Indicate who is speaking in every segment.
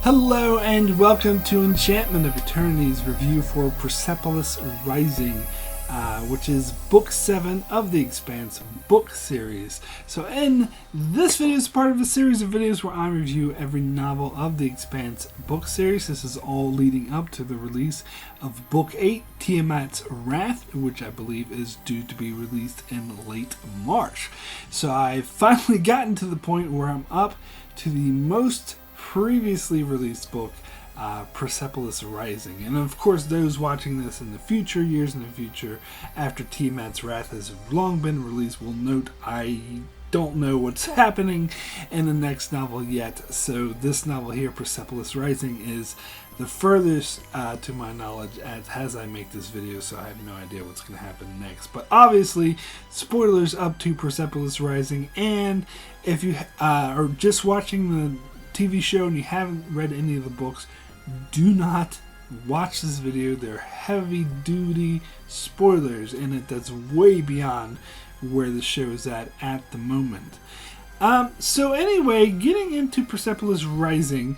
Speaker 1: Hello and welcome to Enchantment of Eternity's review for Persepolis Rising, which is Book 7 of the Expanse book series. So in this video is part of a series of videos where I review every novel of the Expanse book series. This is all leading up to the release of Book 8, Tiamat's Wrath, which I believe is due to be released in late March. So I've finally gotten to the point where I'm up to the most previously released book, Persepolis Rising. And of course, those watching this in the future, years in the future, after Tiamat's Wrath has long been released, will note I don't know what's happening in the next novel yet. So this novel here, Persepolis Rising, is the furthest to my knowledge as I make this video, so I have no idea what's going to happen next. But obviously, spoilers up to Persepolis Rising, and if you are just watching the TV show and you haven't read any of the books, do not watch this video. They're heavy duty spoilers in it that's way beyond where the show is at the moment. So anyway, getting into Persepolis Rising,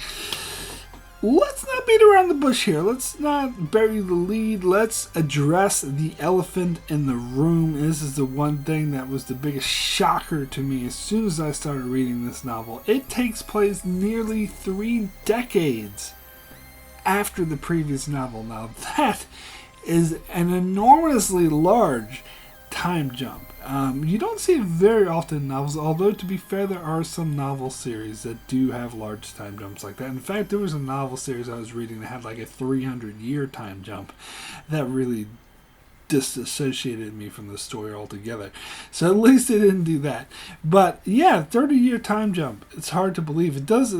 Speaker 1: let's not beat around the bush here. Let's not bury the lead. Let's address the elephant in the room. This is the one thing that was the biggest shocker to me as soon as I started reading this novel. It takes place nearly 3 decades after the previous novel. Now that is an enormously large time jump. You don't see it very often in novels, although to be fair, there are some novel series that do have large time jumps like that. In fact, there was a novel series I was reading that had like a 300-year time jump that really disassociated me from the story altogether. So at least they didn't do that. But yeah, 30-year time jump. It's hard to believe. It does.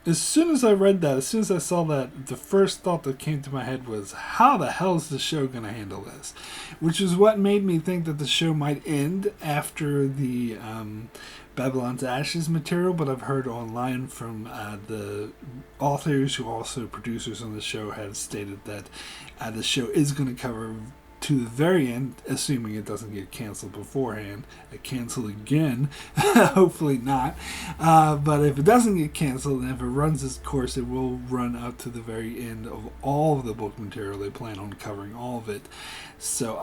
Speaker 1: As soon as I read that, as soon as I saw that, the first thought that came to my head was, how the hell is the show going to handle this? Which is what made me think that the show might end after the Babylon's Ashes material, but I've heard online from the authors who are also producers on the show had stated that the show is going to cover to the very end, assuming it doesn't get canceled beforehand. Cancel again, hopefully not. But if it doesn't get canceled, and if it runs its course, it will run up to the very end of all of the book material. They plan on covering all of it. So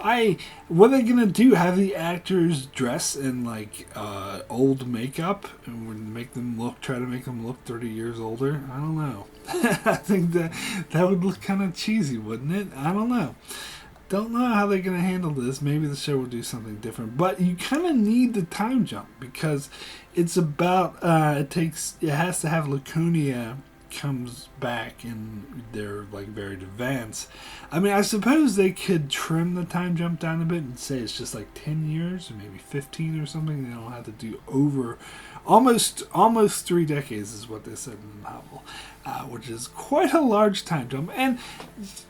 Speaker 1: what are they gonna do? Have the actors dress in like old makeup and try to make them look 30 years older? I don't know. I think that would look kind of cheesy, wouldn't it? I don't know. Don't know how they're going to handle this. Maybe the show will do something different. But you kind of need the time jump because it's about, it has to have Laconia comes back and they're like very advanced. I mean, I suppose they could trim the time jump down a bit and say it's just like 10 years or maybe 15 or something. They don't have to do over almost 3 decades is what they said in the novel, which is quite a large time jump. And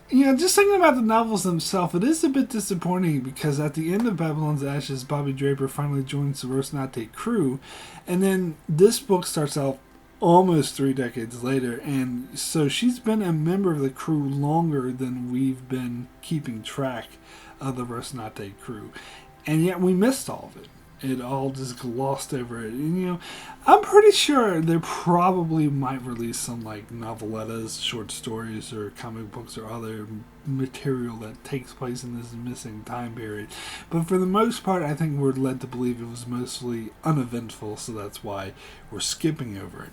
Speaker 1: just thinking about the novels themselves, it is a bit disappointing because at the end of Babylon's Ashes, Bobby Draper finally joins the Rocinante crew, and then this book starts out almost 3 decades later, and so she's been a member of the crew longer than we've been keeping track of the Rocinante crew, and yet we missed all of it. It all just glossed over it. And, I'm pretty sure they probably might release some like novellettas, short stories, or comic books or other material that takes place in this missing time period. But for the most part, I think we're led to believe it was mostly uneventful, so that's why we're skipping over it.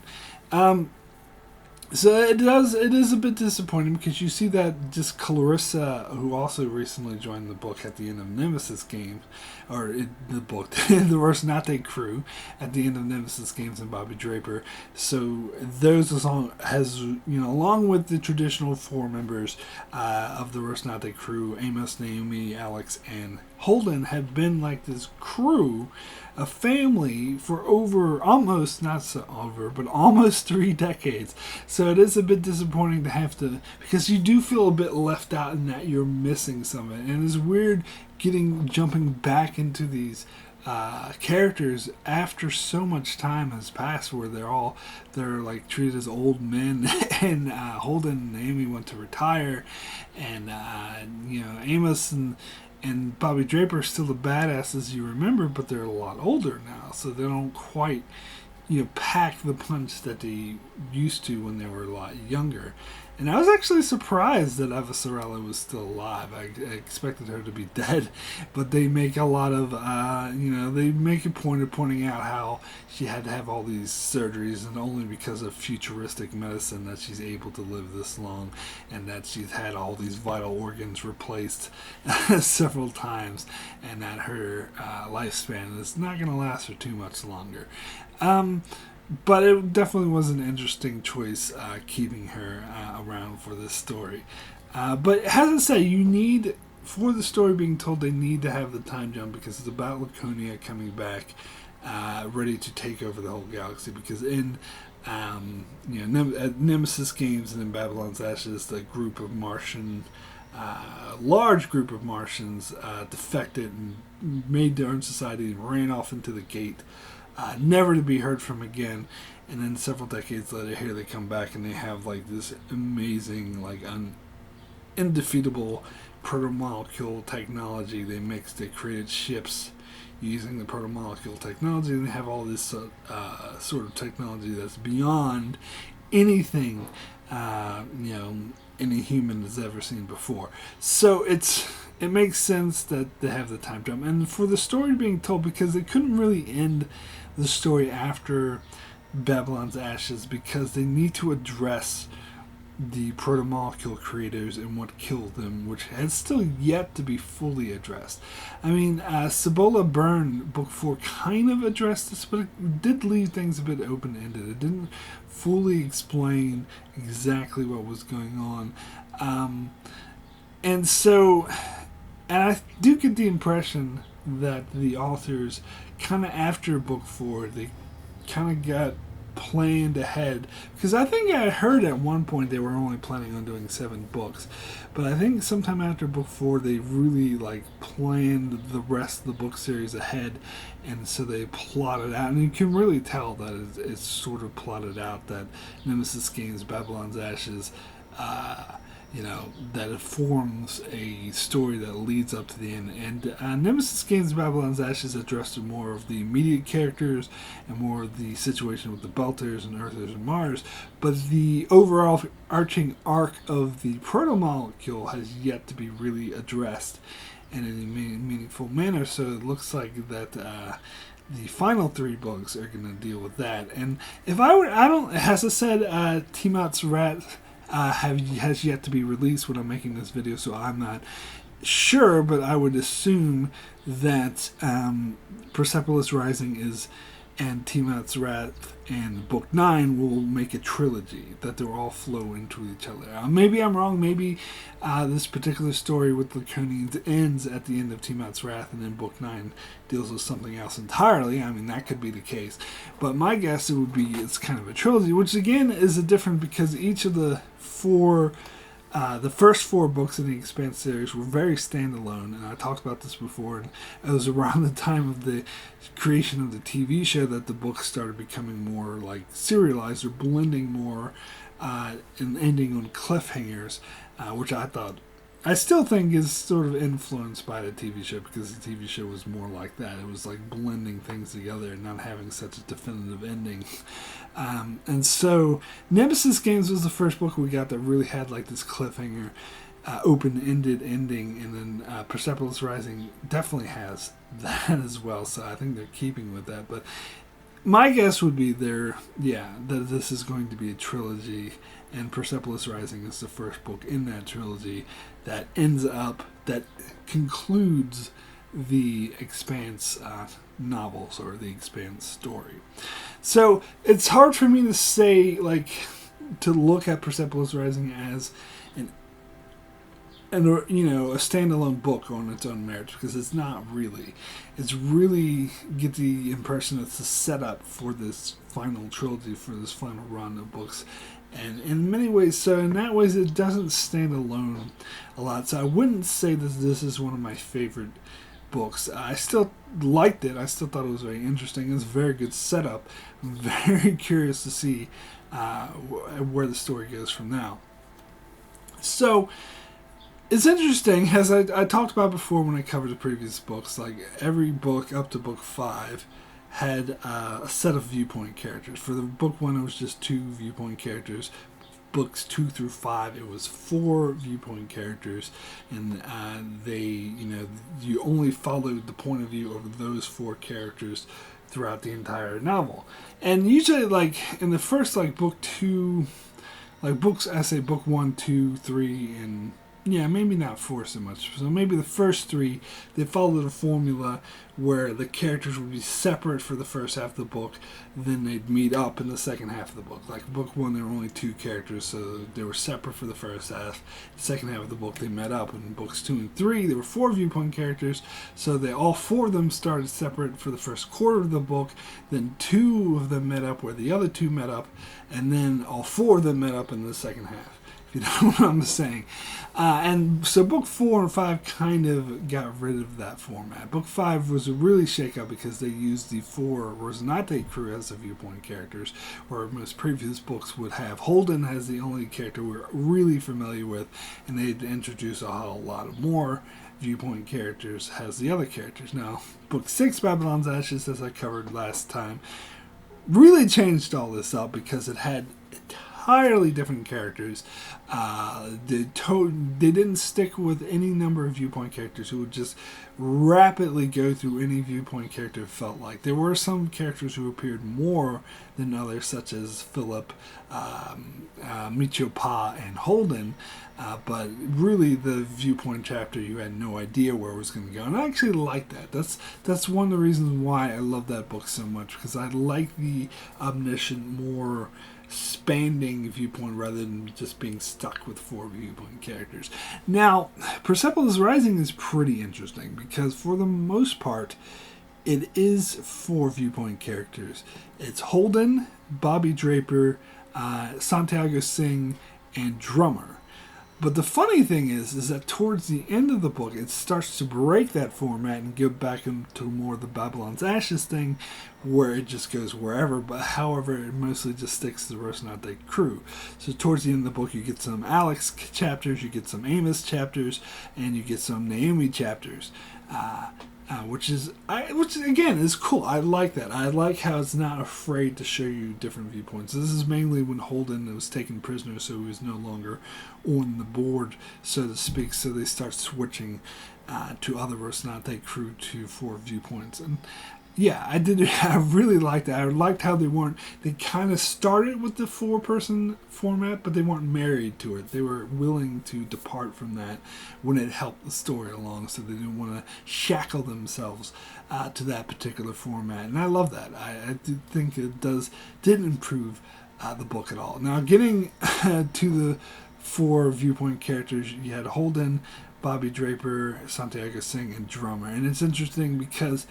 Speaker 1: So it is a bit disappointing because you see that just Clarissa, who also recently joined the book at the end of Nemesis Games, or in the book, the Rocinante crew at the end of Nemesis Games, and Bobby Draper. So those along with the traditional 4 members of the Rocinante crew, Amos, Naomi, Alex, and Holden, have been like this crew, a family for almost 3 decades. So it is a bit disappointing to have to, because you do feel a bit left out in that you're missing some of it. And it's weird jumping back into these characters after so much time has passed, where they're like treated as old men, and Holden and Naomi went to retire, and Amos and Bobby Draper are still the badasses you remember, but they're a lot older now, so they don't quite pack the punch that they used to when they were a lot younger. And I was actually surprised that Avasarala was still alive. I expected her to be dead, but they make a lot of, they make a point of pointing out how she had to have all these surgeries, and only because of futuristic medicine that she's able to live this long, and that she's had all these vital organs replaced several times, and that her lifespan is not going to last for too much longer. But it definitely was an interesting choice keeping her around for this story. But as I say, for the story being told, they need to have the time jump, because it's about Laconia coming back, ready to take over the whole galaxy. Because in at Nemesis Games and in Babylon's Ashes, the large group of Martians defected and made their own society and ran off into the gate. Never to be heard from again. And then several decades later, here they come back, and they have like this amazing, like indefeatable protomolecule technology. They created ships using the protomolecule technology, and they have all this sort of technology that's beyond anything any human has ever seen before. So it makes sense that they have the time jump, and for the story being told, because they couldn't really end the story after Babylon's Ashes, because they need to address the protomolecule creators and what killed them, which has still yet to be fully addressed. I mean, Cibola Byrne, Book 4, kind of addressed this, but it did leave things a bit open-ended. It didn't fully explain exactly what was going on. And I do get the impression that the authors, kind of after Book 4, they kind of got planned ahead, because I think I heard at one point they were only planning on doing 7 books, but I think sometime after Book 4 they really planned the rest of the book series ahead, and so they plotted out, and you can really tell that it's sort of plotted out, that Nemesis Games, Babylon's Ashes, that it forms a story that leads up to the end. And Nemesis Games Babylon's Ashes addressed more of the immediate characters and more of the situation with the Belters and Earthers and Mars, but the overall arching arc of the protomolecule has yet to be really addressed in any meaningful manner. So it looks like that the final 3 books are going to deal with that. And as I said, Tiamat's Rat has yet to be released when I'm making this video, so I'm not sure, but I would assume that Persepolis Rising and Tiamat's Wrath and Book 9 will make a trilogy, that they'll all flow into each other. Maybe I'm wrong. Maybe this particular story with the Laconians ends at the end of Tiamat's Wrath, and then Book 9 deals with something else entirely. I mean, that could be the case. But my guess it's kind of a trilogy, which again is a different, because each of the first 4 books in the Expanse series were very standalone, and I talked about this before, and it was around the time of the creation of the TV show that the books started becoming more serialized, or blending more and ending on cliffhangers, which I still think is sort of influenced by the TV show, because the TV show was more like that. It was blending things together and not having such a definitive ending. And so Nemesis Games was the first book we got that really had this cliffhanger, open-ended ending, and then Persepolis Rising definitely has that as well, so I think they're keeping with that. But my guess would be that this is going to be a trilogy, and Persepolis Rising is the first book in that trilogy that concludes the Expanse novels, or the Expanse story. So it's hard for me to say, to look at Persepolis Rising as a standalone book on its own merits, because it's not really. It's really get the impression it's a setup for this final trilogy, for this final run of books. And in many ways, so in that ways, it doesn't stand alone a lot. So I wouldn't say that this is one of my favorite books. I still liked it. I still thought it was very interesting. It was a very good setup. I'm very curious to see where the story goes from now. So it's interesting, as I talked about before when I covered the previous books, every book up to book 5 had a set of viewpoint characters. For the book 1, it was just 2 viewpoint characters. Books 2 through 5, it was 4 viewpoint characters, and you only followed the point of view of those 4 characters throughout the entire novel. And usually, like in the first, like book 2, like books, I say book 1, 2, 3, and maybe not 4 so much. So maybe the first 3, they followed a formula where the characters would be separate for the first half of the book, then they'd meet up in the second half of the book. Like book 1, there were only 2 characters, so they were separate for the first half. The second half of the book, they met up. In books 2 and 3, there were 4 viewpoint characters, so all 4 of them started separate for the first quarter of the book. Then 2 of them met up where the other 2 met up, and then all 4 of them met up in the second half. You know what I'm saying? And so book 4 and 5 kind of got rid of that format. Book 5 was a really shake-up because they used the 4 Rosinante crew as the viewpoint characters, where most previous books would have Holden as the only character we're really familiar with, and they'd introduce a whole lot more viewpoint characters as the other characters. Now, book 6, Babylon's Ashes, as I covered last time, really changed all this up because it had entirely different characters. They didn't stick with any number of viewpoint characters who would just rapidly go through any viewpoint character it felt like. There were some characters who appeared more than others, such as Philip, Michio Pa, and Holden. But really, the viewpoint chapter, you had no idea where it was going to go. And I actually like that. That's one of the reasons why I love that book so much, because I like the omniscient, more expanding viewpoint rather than just being stuck with 4 viewpoint characters. Now, Persepolis Rising is pretty interesting because for the most part, it is 4 viewpoint characters. It's Holden, Bobby Draper, Santiago Singh, and Drummer. But the funny thing is that towards the end of the book, it starts to break that format and go back into more of the Babylon's Ashes thing, where it just goes wherever. But however, it mostly just sticks to the Rosinante crew. So towards the end of the book, you get some Alex chapters, you get some Amos chapters, and you get some Naomi chapters. Which again is cool. I like that. I like how it's not afraid to show you different viewpoints. This is mainly when Holden was taken prisoner, so he was no longer on the board, so to speak. So they start switching to other Rosinante crew to 4 viewpoints. And yeah, I really liked that. I liked how they kind of started with the 4-person format, but they weren't married to it. They were willing to depart from that when it helped the story along, so they didn't want to shackle themselves to that particular format. And I love that. I think it didn't improve the book at all. Now, getting to the 4 viewpoint characters, you had Holden, Bobby Draper, Santiago Singh, and Drummer. And it's interesting because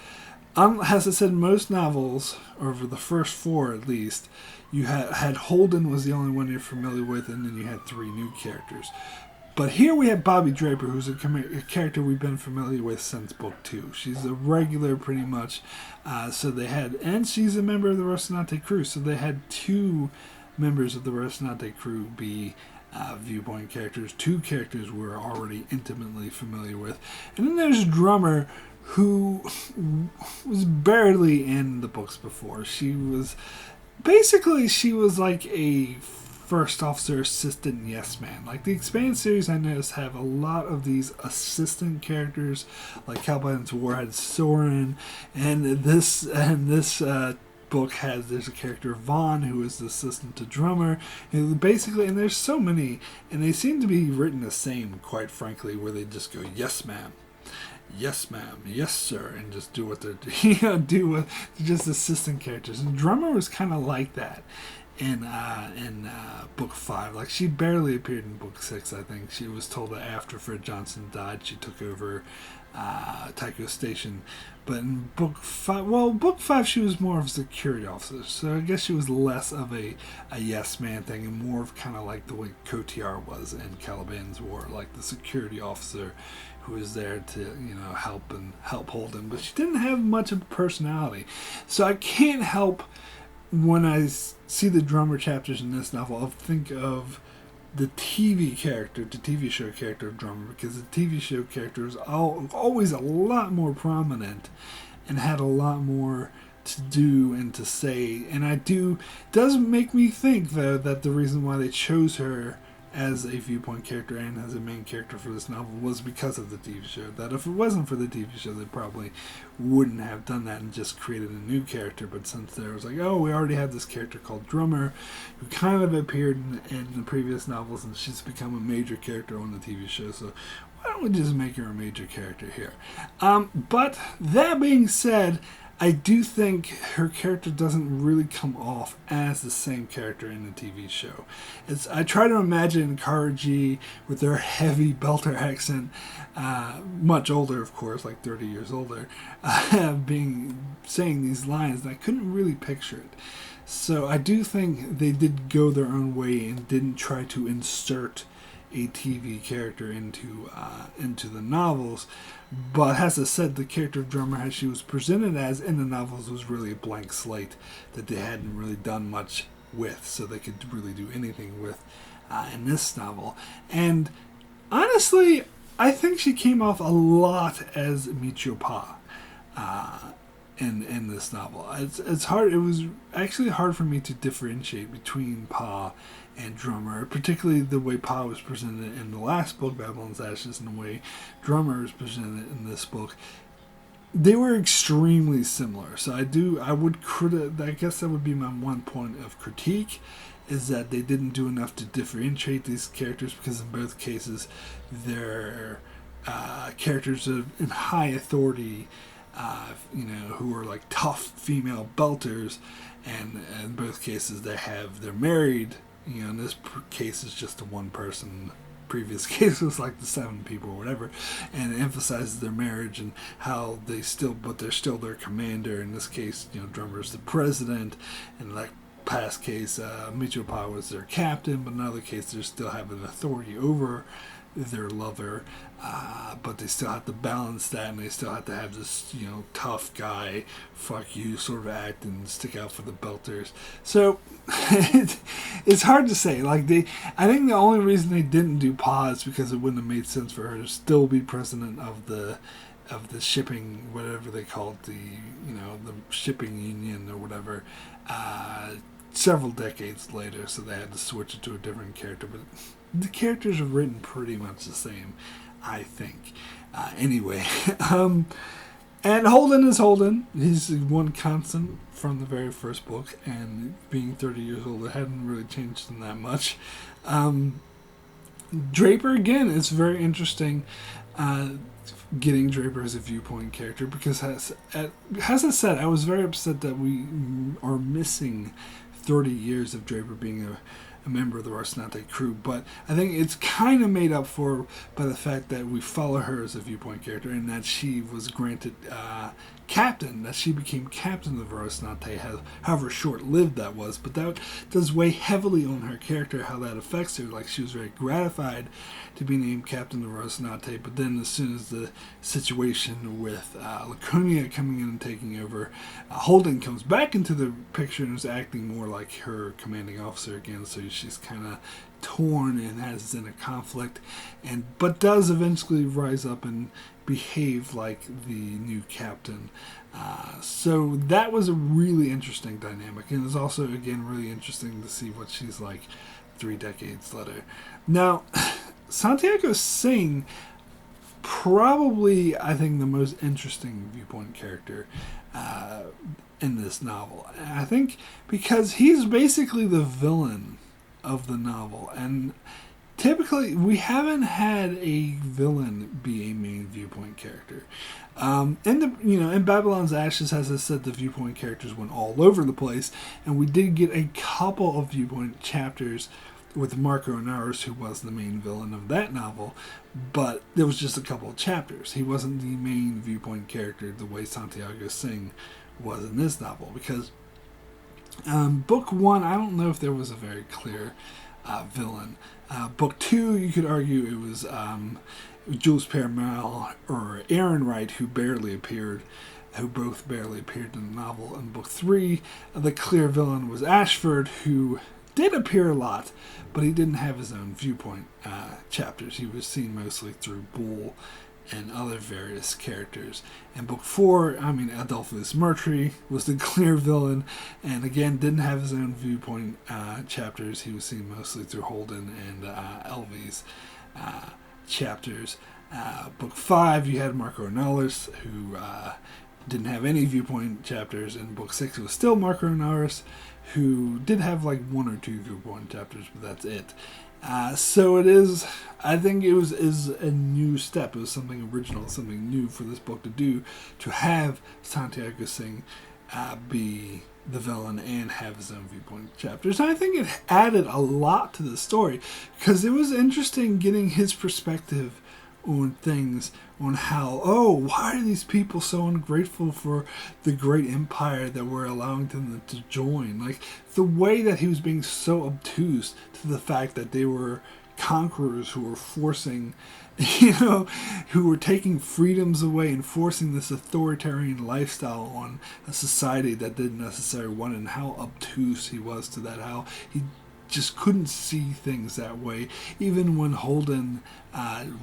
Speaker 1: as I said, most novels, over the first 4 at least, you had Holden was the only one you're familiar with, and then you had 3 new characters. But here we have Bobby Draper, who's a character we've been familiar with since book 2. She's a regular, pretty much. And she's a member of the Rosinante crew, so they had 2 members of the Rosinante crew be viewpoint characters. 2 characters we're already intimately familiar with. And then there's Drummer, who was barely in the books before. She was like a first officer assistant yes man. Like the Expanse series, I noticed, have a lot of these assistant characters, like Cowboys War had Soren, and this book there's a character Vaughn who is the assistant to Drummer, and there's so many, and they seem to be written the same, quite frankly, where they just go yes ma'am, yes ma'am, yes sir, and just do what they're just assistant characters. And Drummer was kind of like that in book 5. Like, she barely appeared in book 6. I think she was told that after Fred Johnson died, she took over Tycho Station. But in book 5 she was more of a security officer, so I guess she was less of a yes man thing and more of kind of like the way Cotillard was in Caliban's War, like the security officer who was there to help Holden, but she didn't have much of a personality. So I can't help, when I see the Drummer chapters in this novel, I'll think of the TV show character of Drummer, because the TV show character is always a lot more prominent and had a lot more to do and to say. And does make me think, though, that the reason why they chose her as a viewpoint character and as a main character for this novel was because of the TV show. That if it wasn't for the TV show, they probably wouldn't have done that and just created a new character. But since there was like, oh, we already have this character called Drummer, who kind of appeared in the previous novels, and she's become a major character on the TV show, so why don't we just make her a major character here? But that being said, I do think her character doesn't really come off as the same character in the TV show. I try to imagine Kara G with their heavy belter accent, much older, of course, like 30 years older, saying these lines, and I couldn't really picture it. So I do think they did go their own way and didn't try to insert a TV character into the novels. But as I said, the character of Drummer, as she was presented as in the novels, was really a blank slate that they hadn't really done much with, so they could really do anything with in this novel. And honestly, I think she came off a lot as Michio Pa in this novel. It's hard. It was actually hard for me to differentiate between Pa and Drummer, particularly the way Pa was presented in the last book, Babylon's Ashes, and the way Drummer is presented in this book. They were extremely similar. So I guess that would be my one point of critique, is that they didn't do enough to differentiate these characters, because in both cases they're characters in high authority, who are like tough female belters, and in both cases they're married. In this case, it's just the one person. Previous case was like the 7 people or whatever, and it emphasizes their marriage and how they're still their commander. In this case, Drummer's the president, and like past case, Michio Pa was their captain, but in another case, they still have an authority over their lover, but they still have to balance that, and they still have to have this, tough guy, fuck you sort of act and stick out for the belters. So it's hard to say. I think the only reason they didn't do Pa is because it wouldn't have made sense for her to still be president of the shipping, whatever they call it, the shipping union or whatever, several decades later, so they had to switch it to a different character. But the characters are written pretty much the same, I think. Anyway, and Holden is Holden. He's one constant from the very first book, and being 30 years old, it hadn't really changed him that much. Draper, again, it's very interesting getting Draper as a viewpoint character, because as I said, I was very upset that we are missing 30 years of Draper being a member of the Rocinante crew, but I think it's kind of made up for by the fact that we follow her as a viewpoint character, and that she was granted captain, that she became captain of Rocinante, however short-lived that was, but that does weigh heavily on her character, how that affects her. Like, she was very gratified to be named captain of Rocinante, but then as soon as the situation with Laconia coming in and taking over, Holden comes back into the picture and is acting more like her commanding officer again, so she's kind of torn and has this inner conflict, but does eventually rise up and behave like the new captain. So that was a really interesting dynamic, and it's also, again, really interesting to see what she's like 3 decades later. Now, Santiago Singh, probably, I think, the most interesting viewpoint character in this novel. I think because he's basically the villain of the novel, and typically we haven't had a villain be a main viewpoint character. In Babylon's Ashes, as I said, the viewpoint characters went all over the place, and we did get a couple of viewpoint chapters with Marco Inaros, who was the main villain of that novel, but there was just a couple of chapters. He wasn't the main viewpoint character the way Santiago Singh was in this novel, because book 1, I don't know if there was a very clear villain. Book 2, you could argue it was Jules Permal or Aaron Wright, who both barely appeared in the novel. In book 3, the clear villain was Ashford, who did appear a lot, but he didn't have his own viewpoint chapters. He was seen mostly through Bull and other various characters. In book 4, Adolphus Mertry was the clear villain, and again didn't have his own viewpoint chapters. He was seen mostly through Holden and Elvie's chapters. Book 5, you had Marco Aurelius, who didn't have any viewpoint chapters. In book 6, it was still Marco Aurelius, who did have like 1 or 2 viewpoint chapters, but that's it. So it is, I think it was a new step. It was something original, something new for this book to do, to have Santiago Singh be the villain and have his own viewpoint chapters. And I think it added a lot to the story, because it was interesting getting his perspective on things, on how, why are these people so ungrateful for the great empire that we're allowing them to join? Like, the way that he was being so obtuse to the fact that they were conquerors who were forcing, who were taking freedoms away and forcing this authoritarian lifestyle on a society that didn't necessarily want it, and how obtuse he was to that, how he just couldn't see things that way. Even when Holden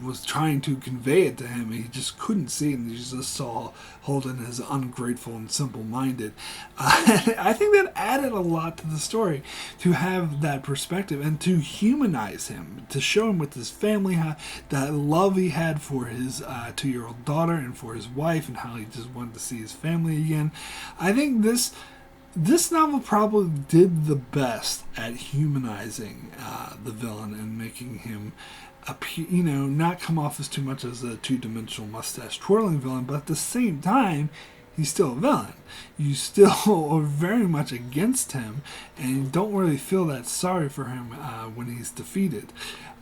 Speaker 1: was trying to convey it to him, he just couldn't see it, and he just saw Holden as ungrateful and simple-minded. I think that added a lot to the story, to have that perspective and to humanize him, to show him with his family, how that love he had for his 2-year-old daughter and for his wife, and how he just wanted to see his family again. I think this novel probably did the best at humanizing the villain and making him not come off as too much as a two-dimensional mustache-twirling villain, but at the same time, he's still a villain. You still are very much against him, and you don't really feel that sorry for him when he's defeated.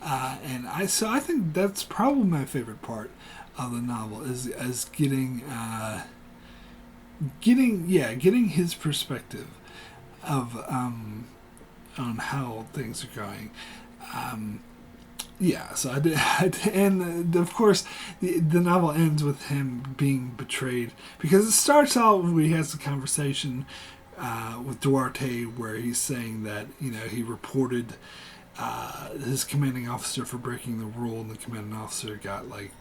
Speaker 1: I think that's probably my favorite part of the novel, is getting his perspective of on how things are going. So I did, and of course the novel ends with him being betrayed, because it starts out when he has a conversation with Duarte, where he's saying that he reported his commanding officer for breaking the rule, and the commanding officer got, like,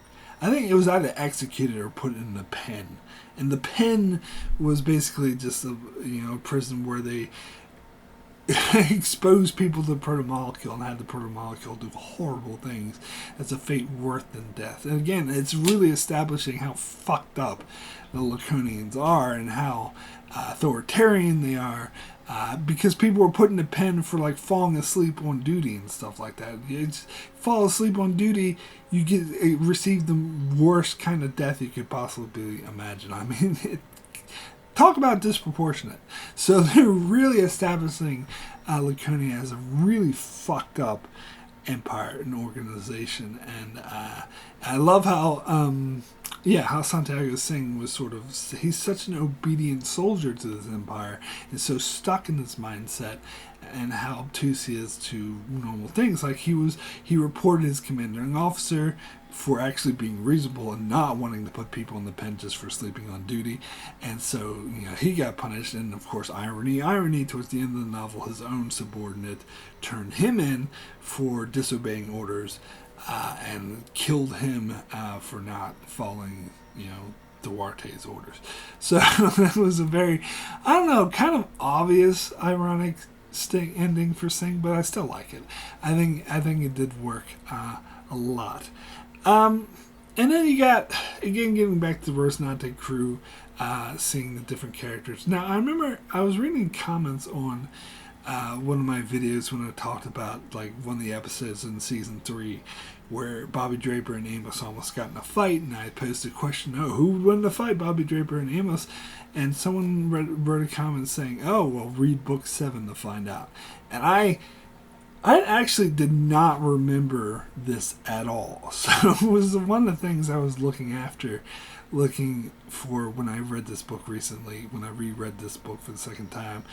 Speaker 1: I think it was either executed or put in the pen. And the pen was basically just a prison where they exposed people to the protomolecule and had the protomolecule do horrible things as a fate worse than death. And again, it's really establishing how fucked up the Laconians are and how authoritarian they are. Because people were put in the pen for, like, falling asleep on duty and stuff like that. You just fall asleep on duty, you receive the worst kind of death you could possibly imagine. I mean, talk about disproportionate. So they're really establishing Laconia as a really fucked up empire and organization. And I love how Santiago Singh was he's such an obedient soldier to this empire, and so stuck in this mindset, and how obtuse he is to normal things. Like, he reported his commanding officer for actually being reasonable and not wanting to put people in the pen just for sleeping on duty, and so he got punished. And of course, irony, towards the end of the novel, his own subordinate turned him in for disobeying orders, and killed him for not following, Duarte's orders. So that was a very, kind of obvious, ironic ending for Singh, but I still like it. I think it did work a lot. And then you got, again, getting back to the Rocinante crew, seeing the different characters. Now, I remember I was reading comments on one of my videos when I talked about, like, one of the episodes in season 3 where Bobby Draper and Amos almost got in a fight, and I posed a question, who would win the fight, Bobby Draper and Amos? And someone wrote a comment saying, read book 7 to find out. And I actually did not remember this at all. So it was one of the things I was looking for when I read this book recently, when I reread this book for the second time.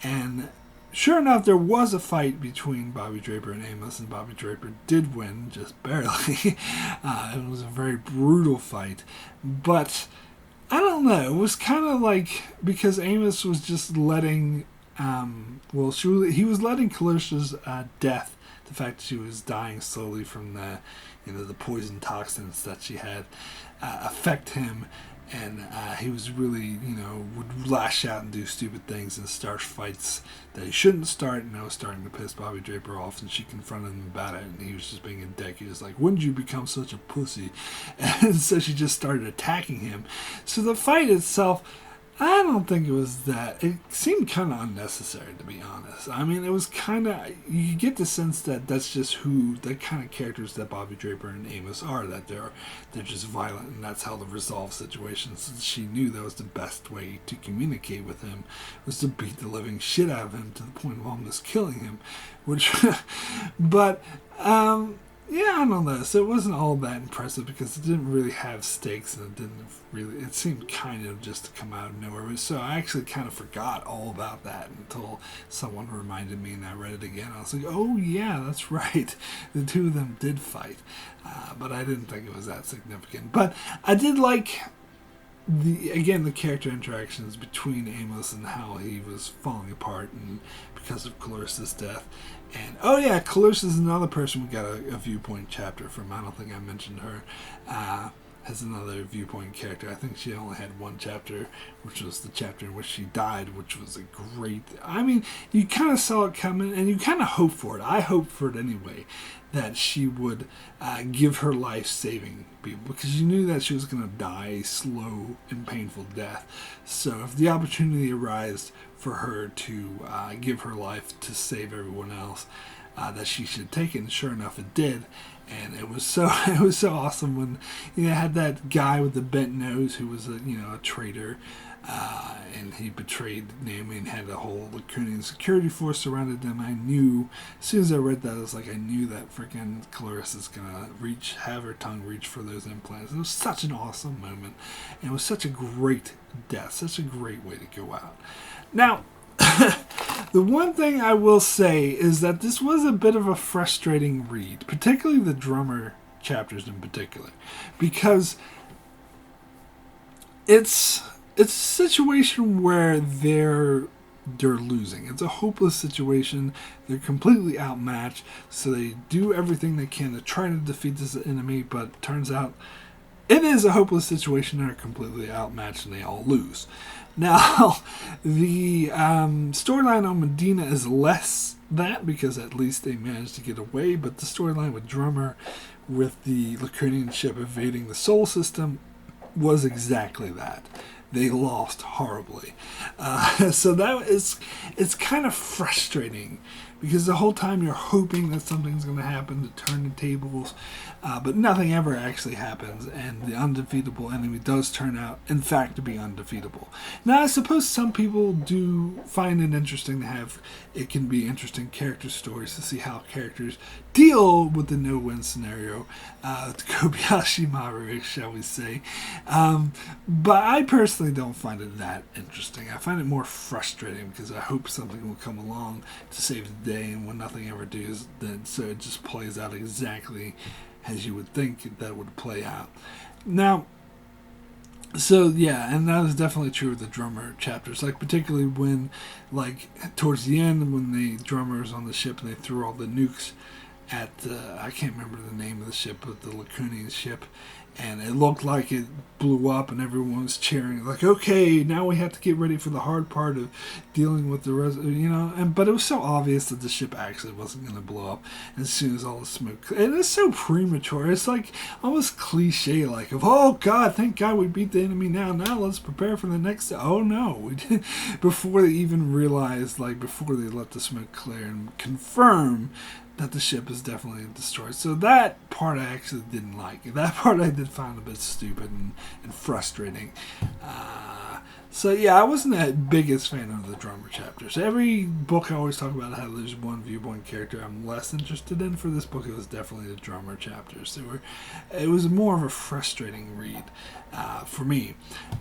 Speaker 1: And sure enough, there was a fight between Bobby Draper and Amos, and Bobby Draper did win, just barely. It was a very brutal fight. But I don't know, it was kind of like, because Amos was just letting, he was letting Calurcia's death the fact that she was dying slowly from the, the poison toxins that she had affect him. And he was really, would lash out and do stupid things and start fights that he shouldn't start. And that was starting to piss Bobby Draper off. And she confronted him about it. And he was just being a dick. He was like, when did you become such a pussy? And so she just started attacking him. So the fight itself, I don't think it was that. It seemed kind of unnecessary, to be honest. I mean, it was kind of, you get the sense that that's just the kind of characters that Bobby Draper and Amos are, that they're just violent, and that's how they resolve situations. And she knew that was the best way to communicate with him, was to beat the living shit out of him to the point of almost killing him, which, but, yeah, I don't know. So it wasn't all that impressive because it didn't really have stakes, and it seemed kind of just to come out of nowhere. So I actually kind of forgot all about that until someone reminded me and I read it again. I was like, oh yeah, that's right. The two of them did fight. But I didn't think it was that significant. But I did like the character interactions between Amos and how he was falling apart and because of Clarissa's death. And oh yeah, Clarissa's another person we got a viewpoint chapter from. I don't think I mentioned her. As another viewpoint character. I think she only had one chapter, which was the chapter in which she died, which was a great... I mean, you kind of saw it coming, and you kind of hoped for it. I hoped for it anyway, that she would give her life saving people, because you knew that she was going to die a slow and painful death. So if the opportunity arose for her to give her life to save everyone else, that she should take it, and sure enough it did. And it was so awesome when had that guy with the bent nose who was a traitor, and he betrayed Naomi and had a whole Lacunian security force surrounded them. I knew as soon as I read that, I was like, I knew that freaking Clarissa's gonna have her tongue reach for those implants. It was such an awesome moment, and it was such a great death, such a great way to go out. Now, the one thing I will say is that this was a bit of a frustrating read, particularly the drummer chapters in particular, because it's a situation where they're losing. It's a hopeless situation. They're completely outmatched, so they do everything they can to try to defeat this enemy, but it turns out it is a hopeless situation. They're completely outmatched and they all lose. Now, the storyline on Medina is less that, because at least they managed to get away, but the storyline with Drummer, with the Lacunian ship evading the Sol system, was exactly that. They lost horribly. So it's kind of frustrating, because the whole time you're hoping that something's going to happen to turn the tables, but nothing ever actually happens, and the undefeatable enemy does turn out, in fact, to be undefeatable. Now, I suppose some people do find it interesting to have, it can be interesting character stories to see how characters deal with the no-win scenario, the Kobayashi Maru, shall we say. But I personally don't find it that interesting. I find it more frustrating, because I hope something will come along to save the day, and when nothing ever does, then so it just plays out exactly as you would think that would play out. Now, so yeah, and that is definitely true of the drummer chapters, like particularly when, like, towards the end, when the drummer is on the ship and they threw all the nukes at I can't remember the name of the ship, but the Lacunian ship, and it looked like it blew up, and everyone was cheering, like, okay, now we have to get ready for the hard part of dealing with the rest, but it was so obvious that the ship actually wasn't going to blow up as soon as all the smoke, and it's so premature, it's like almost cliche, like, oh god, thank god we beat the enemy, now let's prepare for the next, oh no, we did, before they even realized, like, before they let the smoke clear and confirm that the ship is definitely destroyed. So that part I actually didn't like. That part I did find a bit stupid and frustrating. So yeah, I wasn't the biggest fan of the drummer chapters. Every book I always talk about how there's one viewpoint character I'm less interested in. For this book, it was definitely the drummer chapters. It was more of a frustrating read for me.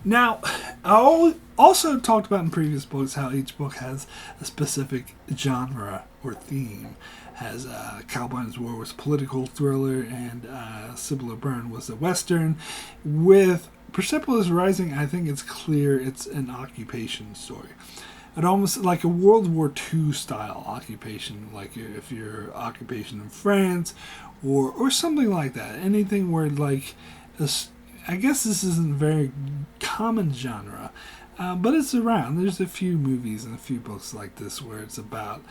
Speaker 1: Now, I also talked about in previous books how each book has a specific genre or theme. Has Cowboys War was political thriller, and Sibylla Byrne was a western. With Persepolis Rising, I think it's clear it's an occupation story. it almost like a World War II style occupation, like if you're occupation in France or something like that. Anything where like this, I guess this isn't a very common genre, but it's around. There's a few movies and a few books like this where it's about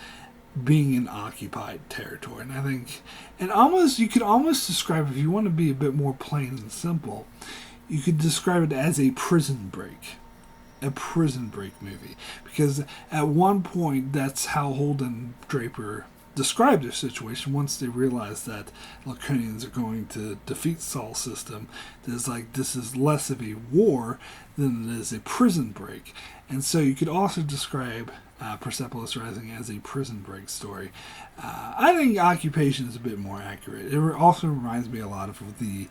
Speaker 1: being in occupied territory. And I think, and almost, you could almost describe, if you want to be a bit more plain and simple, you could describe it as a prison break. A prison break movie. Because at one point, that's how Holden Draper described their situation once they realized that Laconians are going to defeat Saul's system. There's like, this is less of a war than it is a prison break. And so you could also describe Persepolis Rising as a prison break story. I think Occupation is a bit more accurate. It also reminds me a lot of the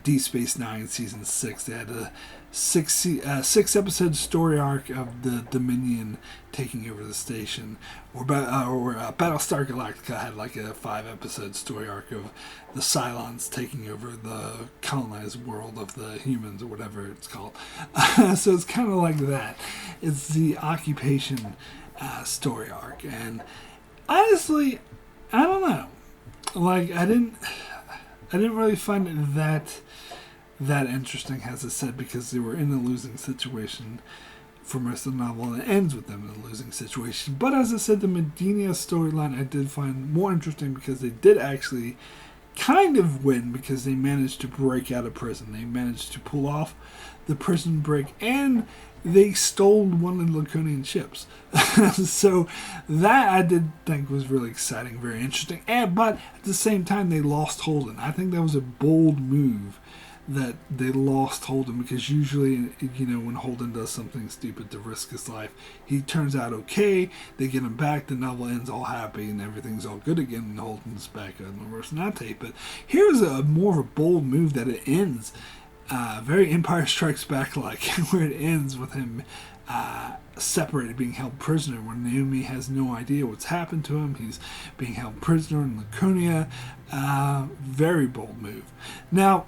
Speaker 1: Deep Space Nine Season 6. They had a six-episode story arc of the Dominion taking over the station. Or Battlestar Galactica had like a 5-episode story arc of the Cylons taking over the colonized world of the humans, or whatever it's called. So it's kind of like that. It's the Occupation story arc. And honestly, I don't know. Like, I didn't really find it that interesting, as I said, because they were in a losing situation for most of the novel, and it ends with them in a losing situation. But as I said, the Medina storyline I did find more interesting because they did actually kind of win, because they managed to break out of prison. They managed to pull off the prison break, and they stole one of the Laconian ships. So that I did think was really exciting, very interesting. But at the same time, they lost Holden. I think that was a bold move that they lost Holden, because usually, you know, when Holden does something stupid to risk his life, he turns out okay. They get him back. The novel ends all happy and everything's all good again, and Holden's back on the Rocinante. But here's a more of a bold move that it ends very Empire Strikes Back like, where it ends with him separated, being held prisoner, where Naomi has no idea what's happened to him. He's being held prisoner in Laconia. Very bold move. Now,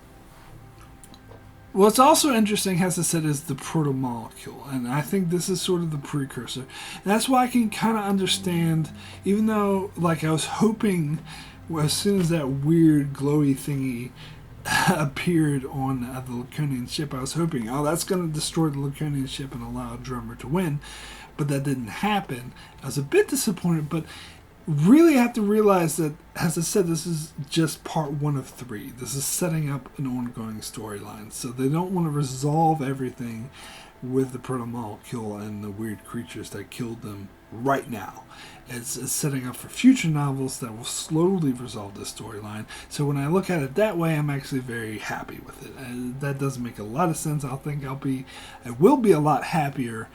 Speaker 1: what's also interesting, as I said, is the proto-molecule, and I think this is sort of the precursor. And that's why I can kind of understand, even though, like, I was hoping, as soon as that weird glowy thingy appeared on the Laconian ship, I was hoping, oh, that's going to destroy the Laconian ship and allow Drummer to win, but that didn't happen. I was a bit disappointed, but really have to realize that, as I said, this is just part 1 of 3. This is setting up an ongoing storyline, so they don't want to resolve everything with the proto-molecule and the weird creatures that killed them right now. It's setting up for future novels that will slowly resolve this storyline. So when I look at it that way, I'm actually very happy with it. That does make a lot of sense. I will be a lot happier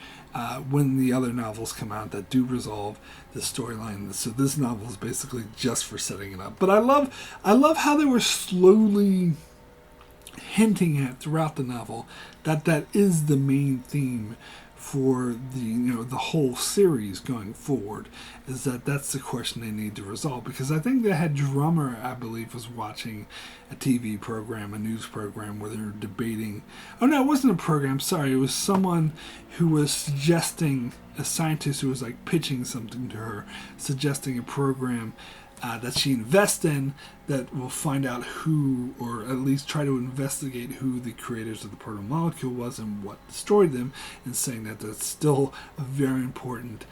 Speaker 1: when the other novels come out that do resolve the storyline. So this novel is basically just for setting it up. But I love how they were slowly hinting at throughout the novel that is the main theme for the whole series going forward, is that's the question they need to resolve. Because I think they had Drummer, I believe, was watching a TV program, a news program, where they were debating. Oh no, it wasn't a program. Sorry, it was someone who was suggesting, a scientist who was like pitching something to her, suggesting a program that she invests in that will find out who, or at least try to investigate who the creators of the proto-molecule was and what destroyed them, and saying that that's still a very important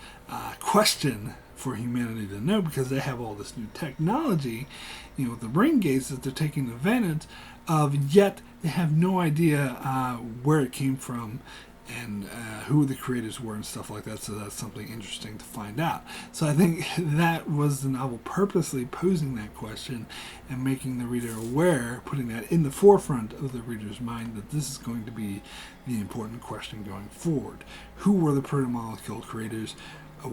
Speaker 1: question for humanity to know, because they have all this new technology, the brain gates that they're taking advantage of, yet they have no idea where it came from and who the creators were and stuff like that. So that's something interesting to find out. So I think that was the novel purposely posing that question and making the reader aware, putting that in the forefront of the reader's mind, that this is going to be the important question going forward. Who were the proto-molecule creators?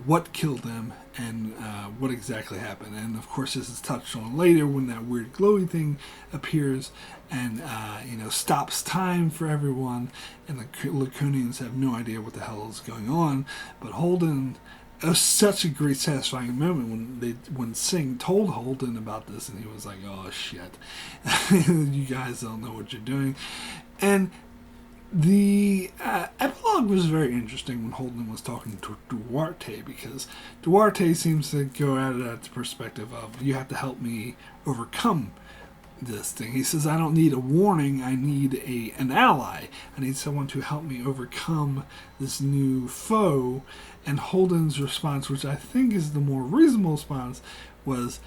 Speaker 1: What killed them, and what exactly happened. And of course, this is touched on later when that weird glowy thing appears and stops time for everyone, and the Laconians have no idea what the hell is going on. But Holden, it was such a great, satisfying moment when Singh told Holden about this, and he was like, "Oh shit, you guys don't know what you're doing." And The epilogue was very interesting when Holden was talking to Duarte, because Duarte seems to go at it at the perspective of, you have to help me overcome this thing. He says, I don't need a warning, I need an ally. I need someone to help me overcome this new foe. And Holden's response, which I think is the more reasonable response, was,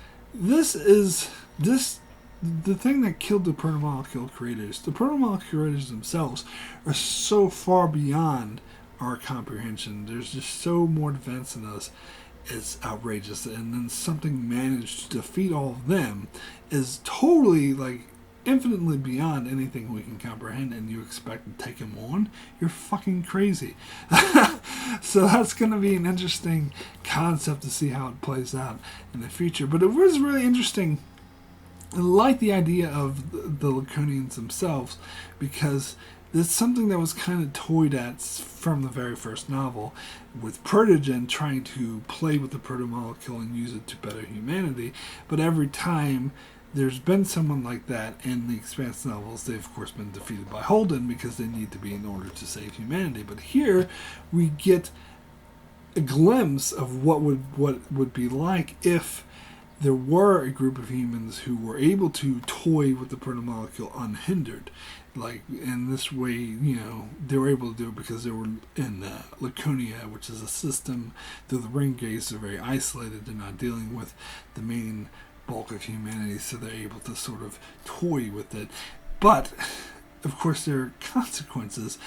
Speaker 1: the thing that killed the protomolecule creators. The protomolecule creators themselves are so far beyond our comprehension. There's just so more advanced than us. It's outrageous. And then something managed to defeat all of them is totally, like, infinitely beyond anything we can comprehend, and you expect to take him on? You're fucking crazy. So that's going to be an interesting concept to see how it plays out in the future. But it was really interesting. I like the idea of the Laconians themselves, because it's something that was kind of toyed at from the very first novel, with Protogen trying to play with the protomolecule and use it to better humanity. But every time there's been someone like that in the Expanse novels, they've of course been defeated by Holden, because they need to be in order to save humanity. But here we get a glimpse of what would be like if there were a group of humans who were able to toy with the protomolecule unhindered. Like, in this way, they were able to do it because they were in Laconia, which is a system through the ring gates. They're very isolated. They're not dealing with the main bulk of humanity, so they're able to sort of toy with it. But, of course, there are consequences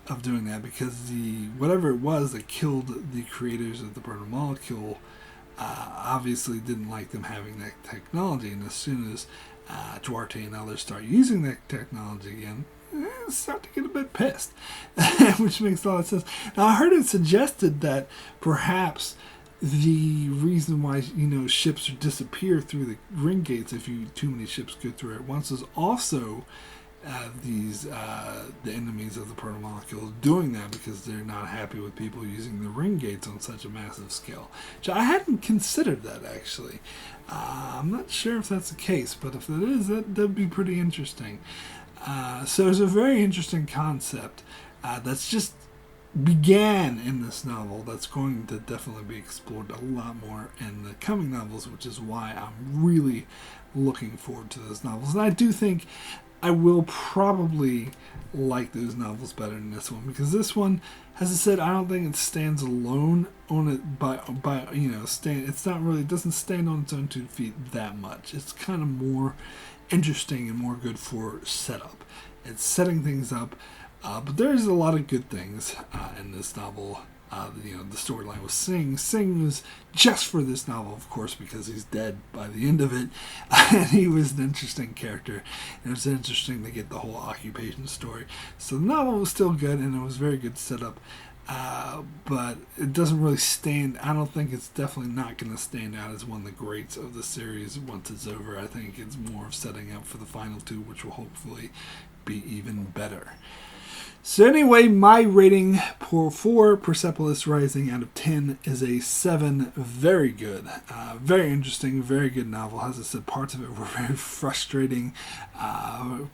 Speaker 1: of doing that, because whatever it was that killed the creators of the protomolecule obviously didn't like them having that technology, and as soon as Duarte and others start using that technology again, start to get a bit pissed, which makes a lot of sense. Now, I heard it suggested that perhaps the reason why ships disappear through the ring gates, if too many ships go through it at once, is also the enemies of the protomolecule doing that, because they're not happy with people using the ring gates on such a massive scale. Which I hadn't considered that, actually. I'm not sure if that's the case, but if it is, that'd be pretty interesting. So it's a very interesting concept that's just began in this novel, that's going to definitely be explored a lot more in the coming novels, which is why I'm really looking forward to those novels. And I do think I will probably like those novels better than this one, because this one, as I said, I don't think it stands alone on it it doesn't stand on its own 2 feet that much. It's kind of more interesting and more good for setup. It's setting things up, but there's a lot of good things in this novel. The storyline with Singh. Singh was just for this novel, of course, because he's dead by the end of it. And he was an interesting character. And it was interesting to get the whole occupation story. So the novel was still good, and it was very good setup. But it doesn't really stand. I don't think it's definitely not going to stand out as one of the greats of the series once it's over. I think it's more of setting up for the final 2, which will hopefully be even better. So anyway, my rating for Persepolis Rising out of 10 is a 7. Very good. Very interesting, very good novel. As I said, parts of it were very frustrating.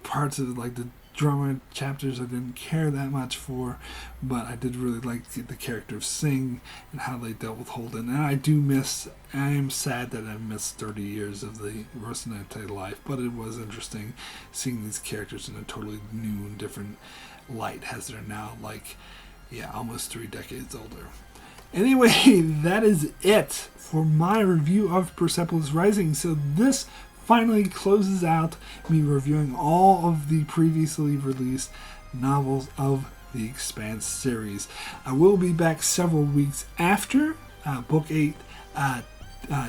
Speaker 1: Parts of it, like the drama chapters, I didn't care that much for, but I did really like the character of Singh and how they dealt with Holden. And I am sad that I missed 30 years of the Rocinante life, but it was interesting seeing these characters in a totally new and different light, as they're now almost 3 decades older. Anyway, that is it for my review of Persepolis Rising. So this finally closes out me reviewing all of the previously released novels of the Expanse series. I will be back several weeks after Book 8,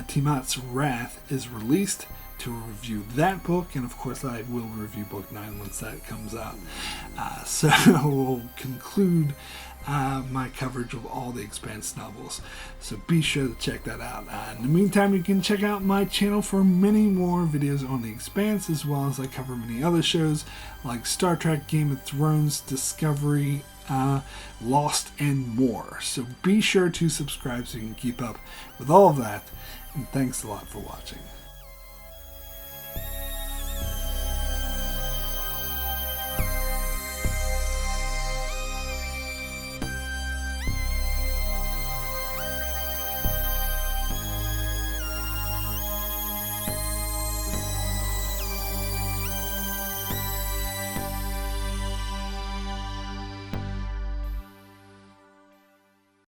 Speaker 1: Tiamat's Wrath, is released to review that book, and of course I will review Book 9 once that comes out. So we'll conclude my coverage of all the Expanse novels. So be sure to check that out. In the meantime, you can check out my channel for many more videos on the Expanse, as well as I cover many other shows like Star Trek, Game of Thrones, Discovery, Lost, and more. So be sure to subscribe so you can keep up with all of that, and thanks a lot for watching.